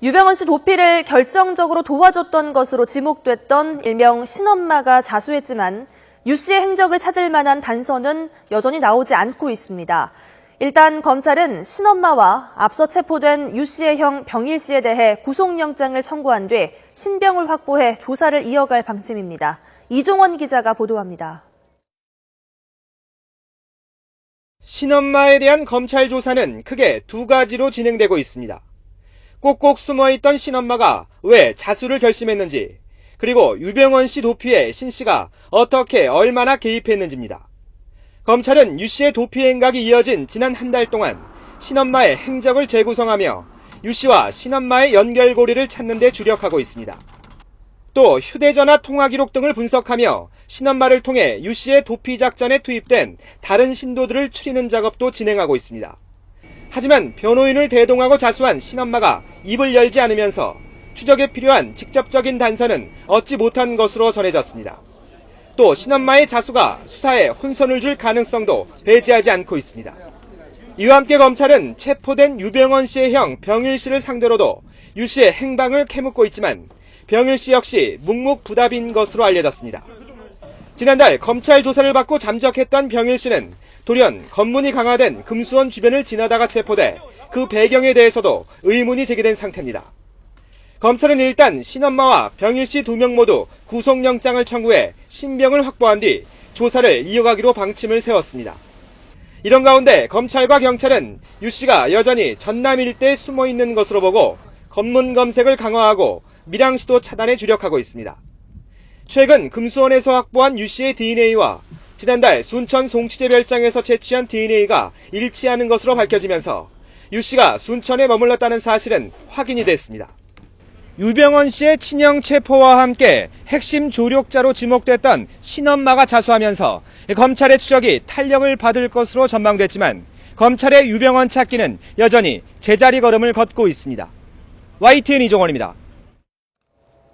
유병헌 씨 도피를 결정적으로 도와줬던 것으로 지목됐던 일명 신엄마가 자수했지만 유 씨의 행적을 찾을 만한 단서는 여전히 나오지 않고 있습니다. 일단 검찰은 신엄마와 앞서 체포된 유 씨의 형 병일 씨에 대해 구속영장을 청구한 뒤 신병을 확보해 조사를 이어갈 방침입니다. 이종원 기자가 보도합니다. 신엄마에 대한 검찰 조사는 크게 두 가지로 진행되고 있습니다. 꼭꼭 숨어있던 신엄마가 왜 자수를 결심했는지, 그리고 유병헌 씨 도피에 신 씨가 어떻게 얼마나 개입했는지입니다. 검찰은 유 씨의 도피 행각이 이어진 지난 한 달 동안 신엄마의 행적을 재구성하며 유 씨와 신엄마의 연결고리를 찾는 데 주력하고 있습니다. 또 휴대전화 통화 기록 등을 분석하며 신엄마를 통해 유 씨의 도피 작전에 투입된 다른 신도들을 추리는 작업도 진행하고 있습니다. 하지만 변호인을 대동하고 자수한 신엄마가 입을 열지 않으면서 추적에 필요한 직접적인 단서는 얻지 못한 것으로 전해졌습니다. 또 신엄마의 자수가 수사에 혼선을 줄 가능성도 배제하지 않고 있습니다. 이와 함께 검찰은 체포된 유병헌 씨의 형 병일 씨를 상대로도 유 씨의 행방을 캐묻고 있지만 병일 씨 역시 묵묵부답인 것으로 알려졌습니다. 지난달 검찰 조사를 받고 잠적했던 병일 씨는 돌연 검문이 강화된 금수원 주변을 지나다가 체포돼 그 배경에 대해서도 의문이 제기된 상태입니다. 검찰은 일단 신엄마와 병일 씨 2명 모두 구속영장을 청구해 신병을 확보한 뒤 조사를 이어가기로 방침을 세웠습니다. 이런 가운데 검찰과 경찰은 유 씨가 여전히 전남 일대에 숨어 있는 것으로 보고 검문 검색을 강화하고 밀항시도 차단에 주력하고 있습니다. 최근 금수원에서 확보한 유 씨의 DNA와 지난달 순천 송치제별장에서 채취한 DNA가 일치하는 것으로 밝혀지면서 유 씨가 순천에 머물렀다는 사실은 확인이 됐습니다. 유병헌 씨의 친형 체포와 함께 핵심 조력자로 지목됐던 신엄마가 자수하면서 검찰의 추적이 탄력을 받을 것으로 전망됐지만 검찰의 유병헌 찾기는 여전히 제자리 걸음을 걷고 있습니다. YTN 이종원입니다.